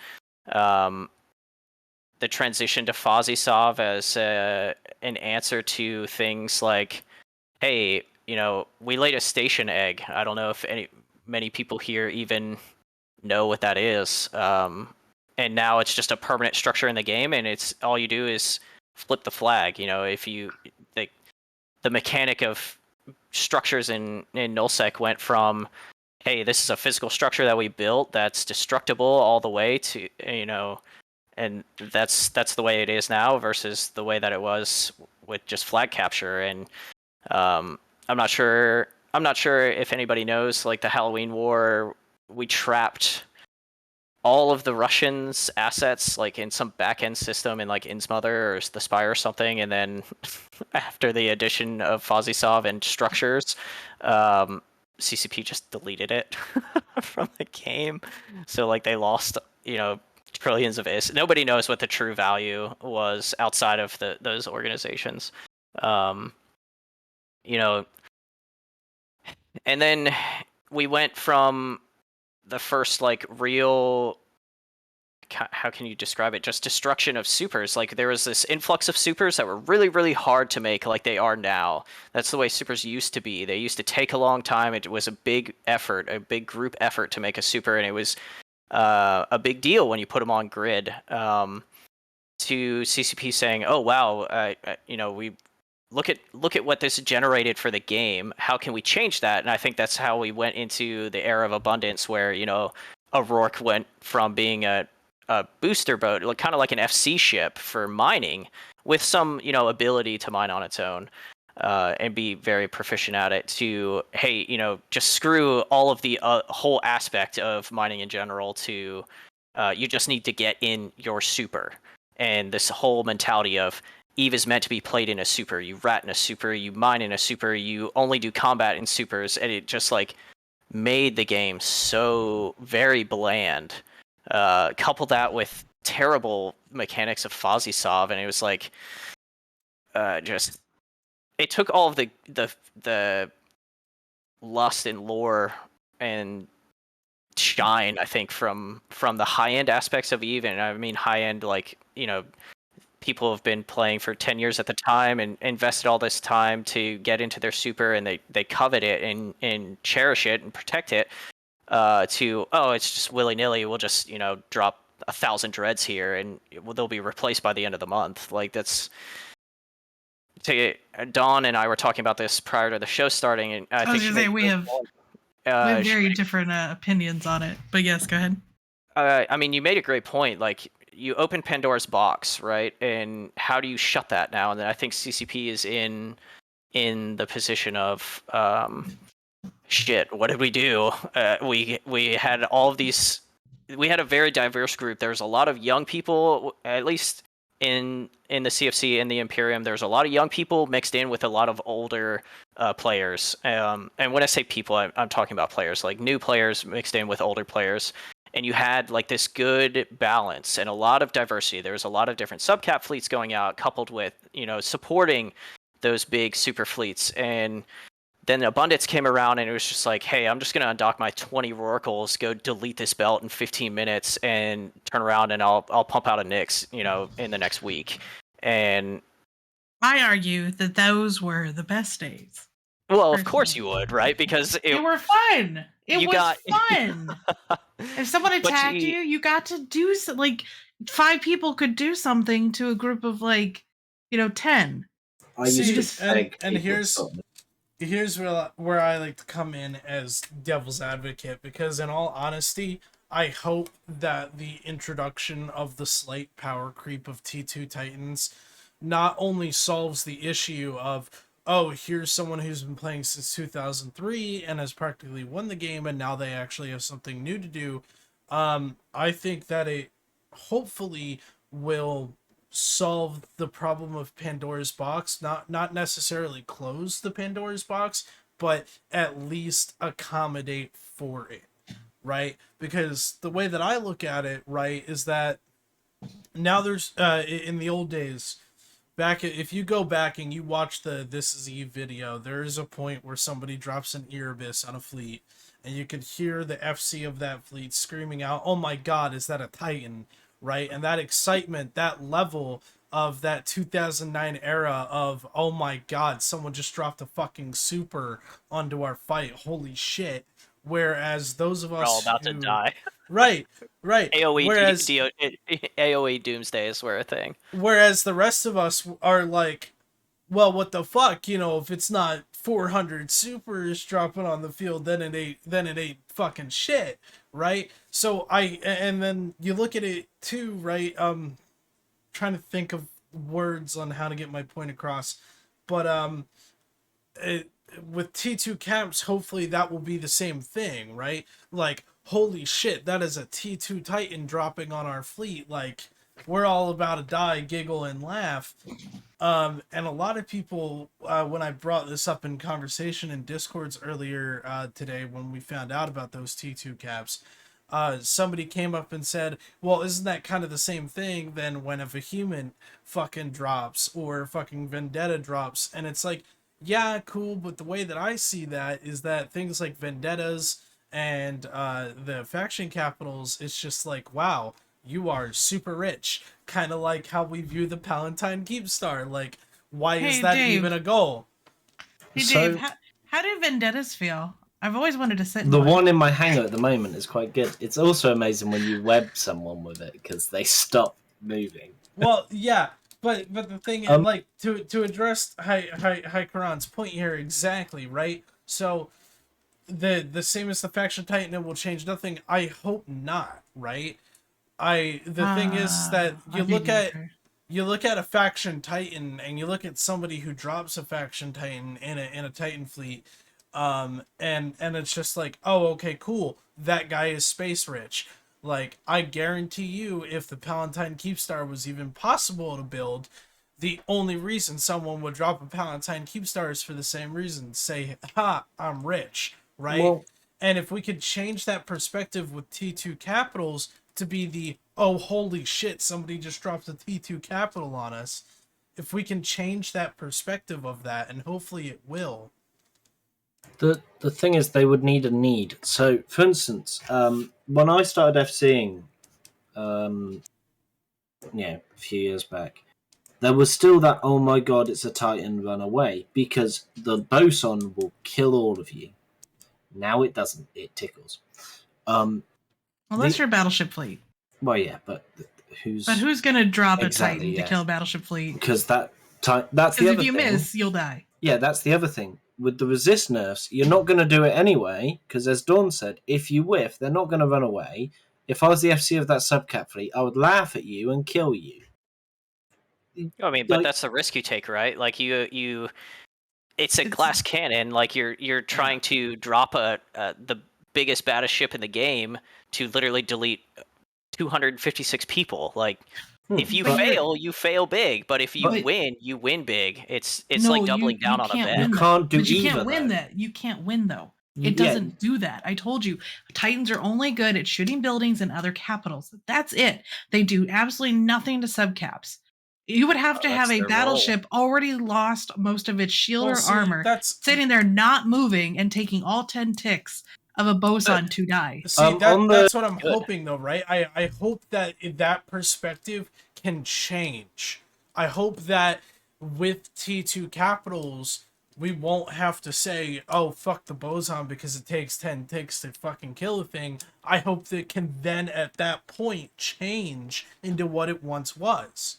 B: the transition to Fozzy-Sov as an answer to things like, hey, we laid a station egg. I don't know if many people here even know what that is. And now it's just a permanent structure in the game, and it's all you do is flip the flag. If you the mechanic of structures in nullsec went from, hey, this is a physical structure that we built that's destructible, all the way to and that's the way it is now versus the way that it was with just flag capture. And I'm not sure if anybody knows, like the Halloween War, we trapped all of the Russians' assets like in some back-end system in like Innsmother or the Spire or something, and then after the addition of Fozzy-Sov and structures, CCP just deleted it from the game. So like they lost trillions of is. Nobody knows what the true value was outside of those organizations. And then we went from the first like real, how can you describe it, just destruction of supers. Like there was this influx of supers that were really, really hard to make like they are now. That's the way supers used to be. They used to take a long time. It was a big effort, a big group effort to make a super, and it was a big deal when you put them on grid. To CCP saying, "Oh wow, we look at what this generated for the game. How can we change that?" And I think that's how we went into the era of abundance, where O'Rourke went from being a booster boat, kind of like an FC ship for mining, with some ability to mine on its own. And be very proficient at it, to, hey, just screw all of the whole aspect of mining in general, to you just need to get in your super. And this whole mentality of Eve is meant to be played in a super. You rat in a super, you mine in a super, you only do combat in supers, and it just like made the game so very bland. Couple that with terrible mechanics of Fozzy-Sov, and it was like just, it took all of the lust and lore and shine, I think, from the high end aspects of Eve. And I mean high end, like people have been playing for 10 years at the time and invested all this time to get into their super, and they covet it and cherish it and protect it, to, oh, it's just willy-nilly, we'll just drop 1,000 dreads here, and they'll be replaced by the end of the month. Like that's. Dawn and I were talking about this prior to the show starting, and I think
A: was gonna say we have very different opinions on it. But yes, go ahead.
B: I mean, you made a great point. Like, you open Pandora's box, right? And how do you shut that now? And then I think CCP is in the position of shit. What did we do? We had all of these. We had a very diverse group. There's a lot of young people, at least in the CFC and the Imperium. There's a lot of young people mixed in with a lot of older players. And when I say people, I'm talking about players, like new players mixed in with older players. And you had like this good balance and a lot of diversity. There was a lot of different subcap fleets going out, coupled with, you know, supporting those big super fleets. And then Abundance came around, and it was just like, hey, I'm just gonna undock my 20 Rorquals, go delete this belt in 15 minutes, and turn around and I'll pump out a Nyx, you know, in the next week. And
A: I argue that those were the best days.
B: well, of course you would, right? Because
A: they were fun. It was fun. If someone attacked you, you got to do like 5 people could do something to a group of like, you know, 10.
C: And here's where I like to come in as devil's advocate, because in all honesty, I hope that the introduction of the slight power creep of T2 Titans not only solves the issue of, oh, here's someone who's been playing since 2003 and has practically won the game, and now they actually have something new to do. I think that it hopefully will solve the problem of Pandora's box, not necessarily close the Pandora's box, but at least accommodate for it, right? Because the way that I look at it, right, is that now there's in the old days, if you go back and you watch the This Is Eve video, there is a point where somebody drops an Erebus on a fleet, and you could hear the FC of that fleet screaming out, "Oh my God, is that a Titan?" Right? And that excitement, that level of that 2009 era of, oh my God, someone just dropped a fucking super onto our fight. Holy shit. Whereas those of us
B: we're all about to die.
C: Right.
B: AoE AoE doomsdays were a thing.
C: Whereas the rest of us are like, well, what the fuck, you know, if it's not 400 supers dropping on the field, then it ain't fucking shit, right? So and then you look at it too, right? Trying to think of words on how to get my point across, but with T2 camps, hopefully that will be the same thing, right? Like, holy shit, that is a T2 Titan dropping on our fleet. Like, we're all about to die, giggle, and laugh. And a lot of people, when I brought this up in conversation in Discords earlier today, when we found out about those T2 caps, somebody came up and said, well, isn't that kind of the same thing then when a Vehement fucking drops or fucking Vendetta drops? And it's like, yeah, cool, but the way that I see that is that things like Vendettas and the faction capitals, it's just like, wow, you are super rich. Kind of like how we view the Palatine Keepstar. Like, why is that
A: Dave.
C: even a goal?
A: Hey, Dave, how do Vendettas feel? I've always wanted to sit in
D: the one in my hangar at the moment is quite good. It's also amazing when you web someone with it because they stop moving.
C: Well, yeah, but the thing is, like, to address High Karan's point here exactly, right? So the same as the faction titan, it will change nothing. I hope not, right? The thing is that you look at a faction titan and you look at somebody who drops a faction titan in a titan fleet, and it's just like, oh, okay, cool, that guy is space rich. Like, I guarantee you, if the Palatine Keepstar was even possible to build, the only reason someone would drop a Palatine Keepstar is for the same reason. Say, ha, I'm rich, right? Well, and if we could change that perspective with T2 capitals to be the, oh, holy shit, somebody just dropped a T2 capital on us. If we can change that perspective of that, and hopefully it will.
D: The thing is, they would need a need. So, for instance, when I started FCing, a few years back, there was still that, oh my god, it's a Titan, run away, because the boson will kill all of you. Now it doesn't. It tickles.
A: Unless you're a battleship fleet.
D: Well, yeah, but who's
A: going to drop
D: Exactly,
A: a Titan
D: yeah.
A: to kill a battleship fleet?
D: because that's the
A: Because
D: other
A: if you
D: thing.
A: miss, you'll die.
D: Yeah, that's the other thing. With the resist nerfs, you're not going to do it anyway, because as Dawn said, if you whiff, they're not going to run away. If I was the FC of that subcap fleet, I would laugh at you and kill you.
B: I mean, but
D: Like-
B: that's the risk you take, right? Like it's a glass cannon. Like you're trying to drop the biggest, baddest ship in the game to literally delete 256 people. Like if you
A: But
B: fail, you fail big. But if you
A: But-
B: win, you win big. It's
A: No,
B: like doubling down
A: you
B: on a
A: can't
B: bet.
A: win
D: You
A: that.
D: can't do
A: But you
D: either,
A: can't win
D: though.
A: that. You can't win though.
D: Yeah.
A: It doesn't do that. I told you, Titans are only good at shooting buildings and other capitals. That's it. They do absolutely nothing to subcaps. You would have to
B: that's
A: have a
B: their
A: battleship already lost most of its shield
C: Well,
A: or
C: see,
A: armor,
C: that's
A: sitting there not moving and taking all 10 ticks of a boson to die.
C: See,
D: on the-
C: that's what I'm
B: Good.
C: hoping, though, right? I hope that that perspective can change. I hope that with T2 capitals, we won't have to say, oh, fuck the boson because it takes 10 ticks to fucking kill a thing. I hope that it can then, at that point, change into what it once was.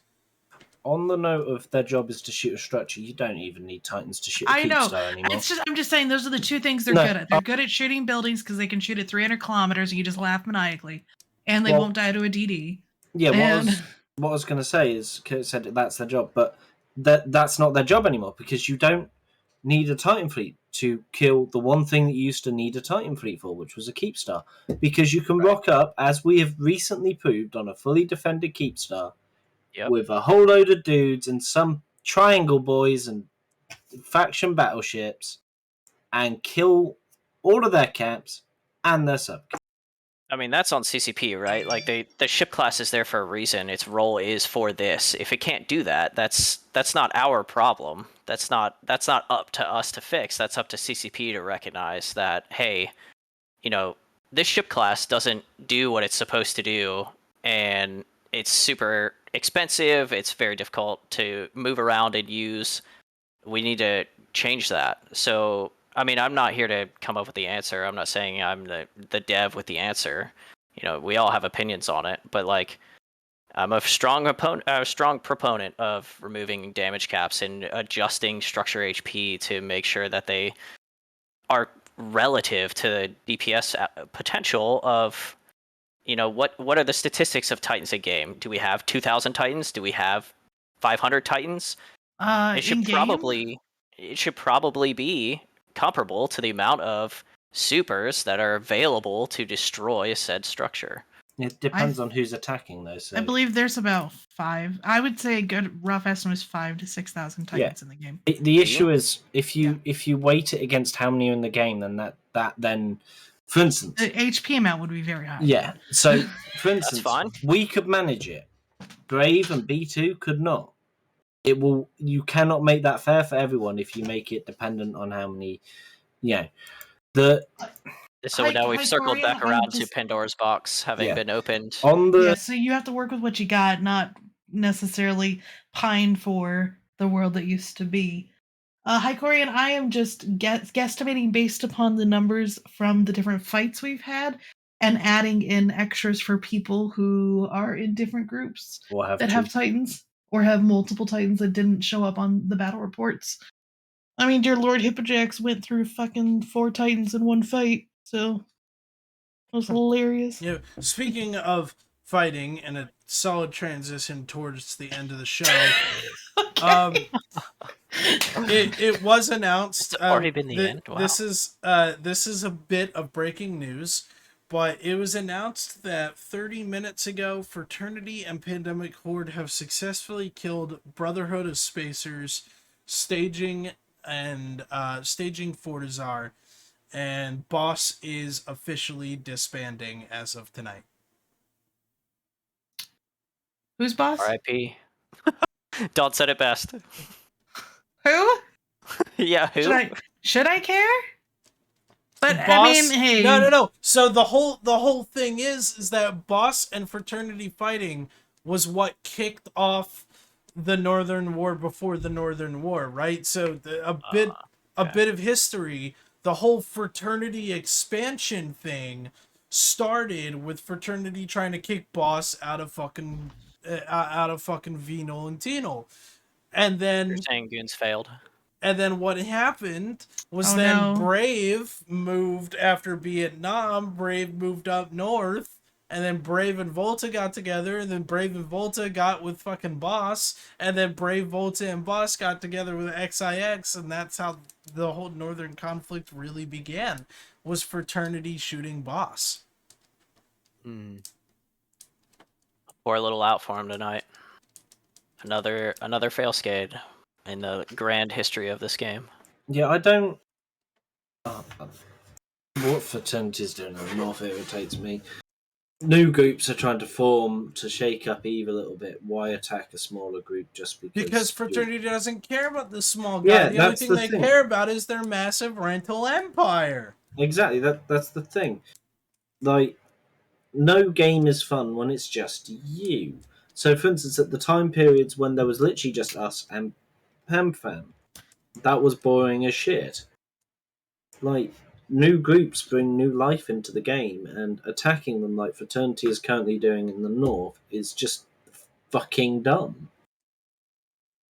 D: On the note of their job is to shoot a structure, you don't even need Titans to shoot a
A: I know.
D: Keepstar anymore.
A: I'm just saying those are the two things they're
D: No,
A: good at. They're good at shooting buildings because they can shoot at 300 kilometers and you just laugh maniacally. And they
D: Well,
A: won't die to a DD.
D: Yeah,
A: And-
D: what I was going to say is, Kurt said that's their job, but that's not their job anymore because you don't need a Titan fleet to kill the one thing that you used to need a Titan fleet for, which was a Keepstar. Because you can rock up, as we have recently proved, on a fully defended Keepstar with a whole load of dudes and some triangle boys and faction battleships and kill all of their caps and their sub.
B: I mean, that's on CCP, right? Like the ship class is there for a reason. Its role is for this. If it can't do that, that's not our problem. That's not up to us to fix. That's up to CCP to recognize that, hey, this ship class doesn't do what it's supposed to do, and it's super expensive. It's very difficult to move around and use. We need to change that. So, I mean, I'm not here to come up with the answer. I'm not saying I'm the dev with the answer. We all have opinions on it, but like, I'm a strong proponent of removing damage caps and adjusting structure HP to make sure that they are relative to the DPS potential of, what are the statistics of Titans in game? Do we have 2,000 Titans? Do we have 500 Titans? It should probably be comparable to the amount of supers that are available to destroy said structure.
D: It depends on who's attacking, though. So.
A: I believe there's about 5. I would say a good rough estimate is 5,000 to 6,000 Titans in the game.
D: The issue is if you weight it against how many are in the game, then that then, for instance,
A: The HP amount would be very high.
D: yeah. So for instance,
B: fine.
D: we could manage it. Brave and B2 could not. You cannot make that fair for everyone if you make it dependent on how many.
B: So now we've circled back around to Pandora's box having been opened.
A: So you have to work with what you got, not necessarily pine for the world that used to be. Hykorian, I am just guesstimating based upon the numbers from the different fights we've had and adding in extras for people who are in different groups have Titans or have multiple Titans that didn't show up on the battle reports. I mean, dear Lord Hippojax went through fucking 4 Titans in one fight, so it was hilarious.
C: Yeah. Speaking of fighting and a solid transition towards the end of the show, it was announced.
B: It's already been the end. Wow.
C: This is a bit of breaking news, but it was announced that 30 minutes ago, Fraternity and Pandemic Horde have successfully killed Brotherhood of Spacers, staging Fortizar, and Boss is officially disbanding as of tonight.
A: Who's Boss?
B: R.I.P. Don said it best.
A: Who?
B: Yeah, who?
A: Should I care? But
C: Boss,
A: I mean, hey.
C: No. So the whole thing is that Boss and Fraternity fighting was what kicked off the Northern War before the Northern War, right? So a bit of history. The whole Fraternity expansion thing started with Fraternity trying to kick Boss out of fucking Venal and Tenal. And
B: You're
C: then
B: saying Goons failed.
C: what happened was
A: Oh,
C: then
A: no.
C: Brave moved after Vietnam. Brave moved up north, and then Brave and Volta got together, and then Brave and Volta got with fucking Boss, and then Brave, Volta, and Boss got together with XIX, and that's how the whole northern conflict really began, was Fraternity shooting Boss.
B: Poor little out for him tonight. Another failscade in the grand history of this game.
D: Yeah, I don't. What Fraternity's doing in the North irritates me. New groups are trying to form to shake up Eve a little bit. Why attack a smaller group just because?
C: Because Fraternity doesn't care about the small guy.
D: Yeah,
C: the only
D: that's
C: thing
D: the
C: they
D: thing.
C: care about is their massive rental empire.
D: Exactly, that's the thing. Like, no game is fun when it's just you. So, for instance, at the time periods when there was literally just us and PamFam, that was boring as shit. Like, new groups bring new life into the game, and attacking them like Fraternity is currently doing in the North is just fucking dumb.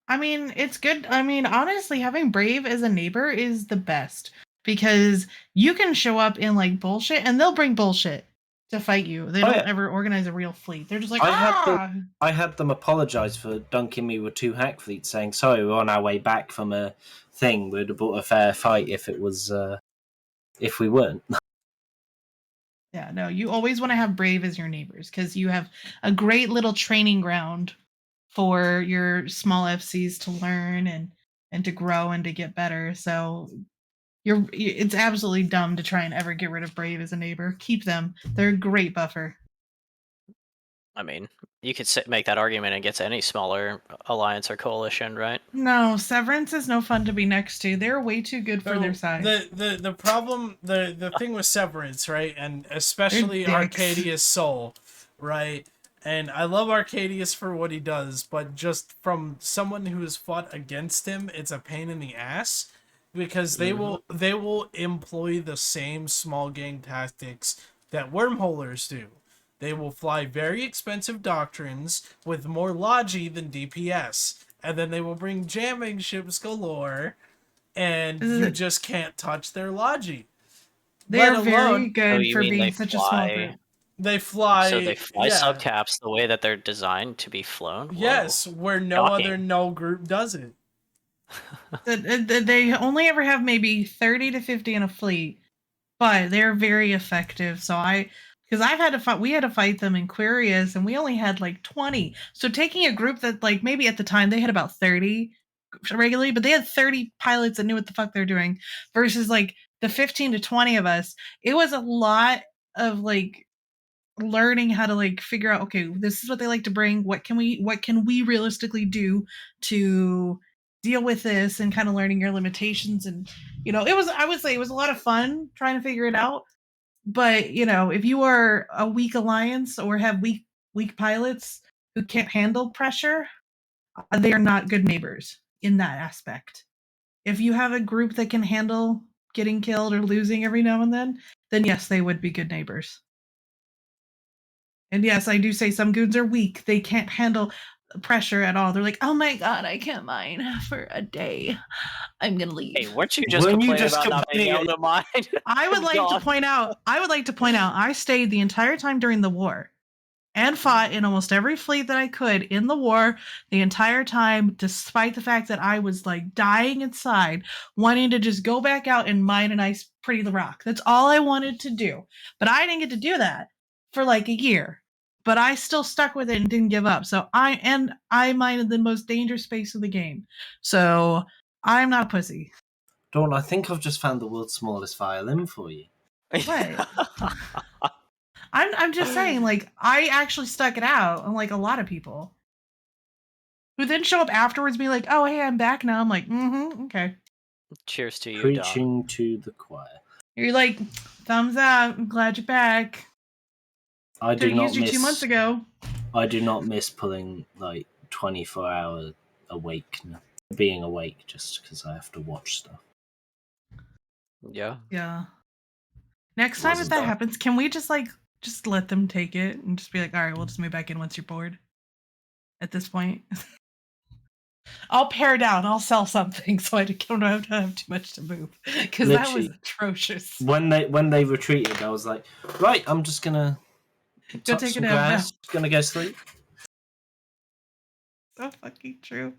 A: I mean, it's good. I mean, honestly, having Brave as a neighbor is the best because you can show up in like bullshit and they'll bring bullshit to fight you. They don't ever organize a real fleet. They're just like,
D: I had them apologise for dunking me with 2 hack fleets, saying, sorry, we're on our way back from a thing. We'd have bought a fair fight if it was, if we weren't.
A: Yeah, no, you always want to have Brave as your neighbors because you have a great little training ground for your small FCs to learn and to grow and to get better. So it's absolutely dumb to try and ever get rid of Brave as a neighbor. Keep them. They're a great buffer.
B: I mean, you could make that argument against any smaller alliance or coalition, right?
A: No, Severance is no fun to be next to. They're way too good for their size.
C: The problem, the thing with Severance, right, and especially Arcadius Soul, right, and I love Arcadius for what he does, but just from someone who has fought against him, it's a pain in the ass, because they will employ the same small gang tactics that wormholers do. They will fly very expensive doctrines with more logi than DPS, and then they will bring jamming ships galore, and you just can't touch their logi.
A: They're very good for being such a small group.
C: They fly.
B: So they fly subcaps the way that they're designed to be flown? Whoa.
C: Yes, where no other group does it.
A: They only ever have maybe 30 to 50 in a fleet, but they're very effective. So because I've had to fight, we had to fight them in Quirius, and we only had like 20. So taking a group that like maybe at the time they had about 30 regularly, but they had 30 pilots that knew what the fuck they're doing, versus like the 15 to 20 of us. It was a lot of like learning how to like figure out, okay, this is what they like to bring. What can we realistically do to deal with this, and kind of learning your limitations. And I would say it was a lot of fun trying to figure it out. But if you are a weak alliance or have weak pilots who can't handle pressure, they are not good neighbors in that aspect. If you have a group that can handle getting killed or losing every now and then yes, they would be good neighbors. And yes, I do say some goons are weak. They can't handle pressure at all. They're like, oh my god, I can't mine for a day. I'm gonna leave.
B: Hey, weren't you just complaining about not being able to mine?
A: I would like to point out, I stayed the entire time during the war and fought in almost every fleet that I could in the war the entire time, despite the fact that I was like dying inside, wanting to just go back out and mine a nice pretty rock. That's all I wanted to do. But I didn't get to do that for like a year. But I still stuck with it and didn't give up. So I mined the most dangerous space of the game. So I'm not a pussy.
D: Dawn, I think I've just found the world's smallest violin for you.
A: What? I'm just saying, like, I actually stuck it out, unlike a lot of people who then show up afterwards and be like, oh, hey, I'm back now. I'm like, okay.
B: Cheers to you,
D: Preaching
B: Dom.
D: to the choir.
A: You're like, thumbs up. I'm glad you're back.
D: I do not miss
A: 2 months ago.
D: I do not miss pulling like 24-hour being awake just because I have to watch stuff.
B: Yeah.
A: Yeah. Next time if
D: Wasn't
A: that
D: done.
A: happens, can we just let them take it and just be like, all right, we'll just move back in once you're bored? At this point, I'll pare down. I'll sell something so I don't have to have too much to move because that was
D: Literally.
A: atrocious.
D: When they retreated, I was like, right, I'm just gonna
A: Go
D: touch
A: take a
D: some
A: nap now.
D: grass. Gonna go sleep.
A: So fucking true.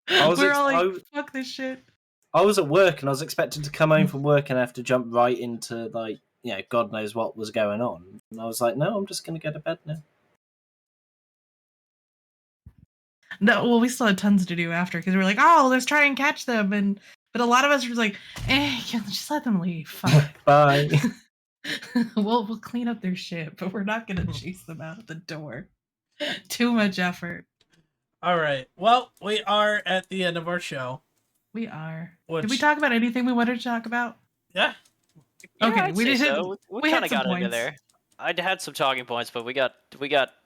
D: I was
A: We're all like, fuck this shit.
D: I was at work and I was expected to come home from work and have to jump right into God knows what was going on. And I was like, no, I'm just gonna go to bed now.
A: No, well, we still had tons to do after because we were like, oh, let's try and catch them, but a lot of us were like, just let them leave. Fuck.
D: Bye.
A: we'll clean up their shit, but we're not gonna chase them out the door. Too much effort.
C: All right. Well, we are at the end of our show.
A: We are.
C: Which...
A: Did we talk about anything we wanted to talk about?
C: Yeah.
A: Okay,
B: I'd
A: we
B: say
A: did.
B: So. We
A: had
B: kind of
A: some
B: got into
A: points.
B: there. I'd had some talking points, but we got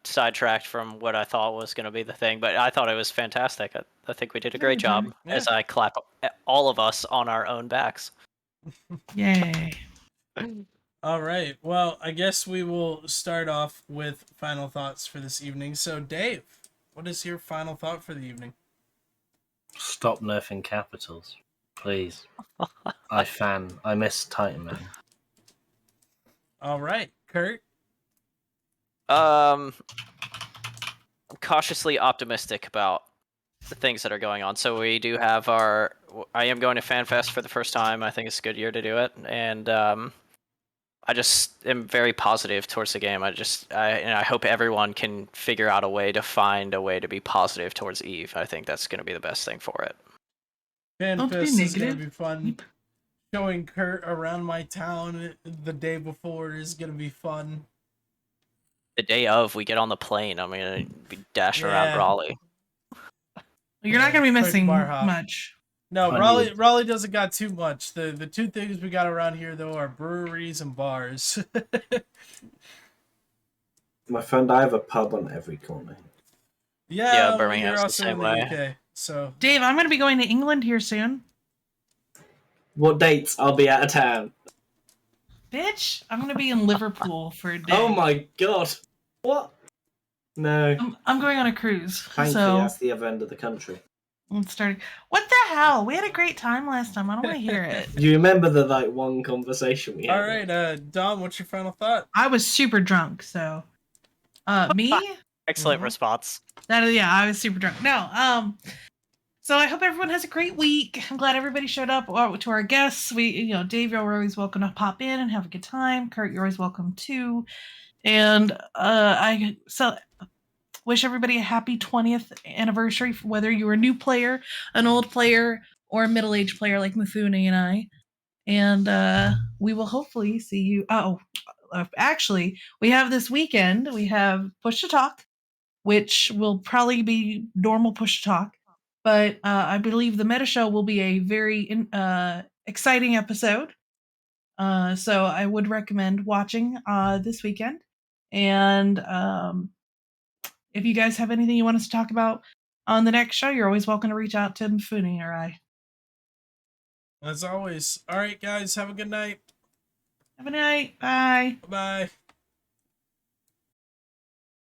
B: sidetracked from what I thought was going to be the thing. But I thought it was fantastic. I think we did a great job.
C: Yeah.
B: As I clap all of us on our own backs.
A: Yay.
C: All right. Well, I guess we will start off with final thoughts for this evening. So, Dave, what is your final thought for the evening?
D: Stop nerfing capitals, please. I miss Titan Man.
C: All right, Kurt.
B: I'm cautiously optimistic about the things that are going on. So we do have I am going to FanFest for the first time. I think it's a good year to do it, and I just am very positive towards the game. I hope everyone can figure out a way to be positive towards Eve. I think that's going to be the best thing for it.
C: FanFest is going to be fun. Showing Kurt around my town the day before is going to be fun.
B: The day of, we get on the plane. I'm going to be dashing around Raleigh.
A: You're not going to be missing much.
C: No, Raleigh doesn't got too much. The two things we got around here, though, are breweries and bars.
D: My friend, I have a pub on every corner.
C: Yeah,
B: Birmingham's
C: you're
B: the
C: also
B: same
C: in the
B: way.
C: UK, so...
A: Dave, I'm going to be going to England here soon.
D: What dates? I'll be out of town.
A: Bitch, I'm going to be in Liverpool for a day.
D: Oh my god. What? No.
A: I'm going on a cruise.
D: Thankfully, that's the other end of the country.
A: I'm starting. What the hell? We had a great time last time. I don't want to hear it.
D: You remember the one conversation we had?
C: All right, Dom, what's your final thought?
A: I was super drunk, so... me?
B: Excellent response.
A: I was super drunk. No, so I hope everyone has a great week. I'm glad everybody showed up to our guests. Dave, you're always welcome to pop in and have a good time. Kurt, you're always welcome too. And I wish everybody a happy 20th anniversary, whether you're a new player, an old player, or a middle-aged player like Mifune and I. And we will hopefully see you. Actually, we have this weekend. We have Push to Talk, which will probably be normal Push to Talk. But I believe the Meta Show will be a very exciting episode. So I would recommend watching this weekend. And if you guys have anything you want us to talk about on the next show, you're always welcome to reach out to Mifune or I.
C: As always. All right, guys, have a good night.
A: Have a night. Bye.
C: Bye.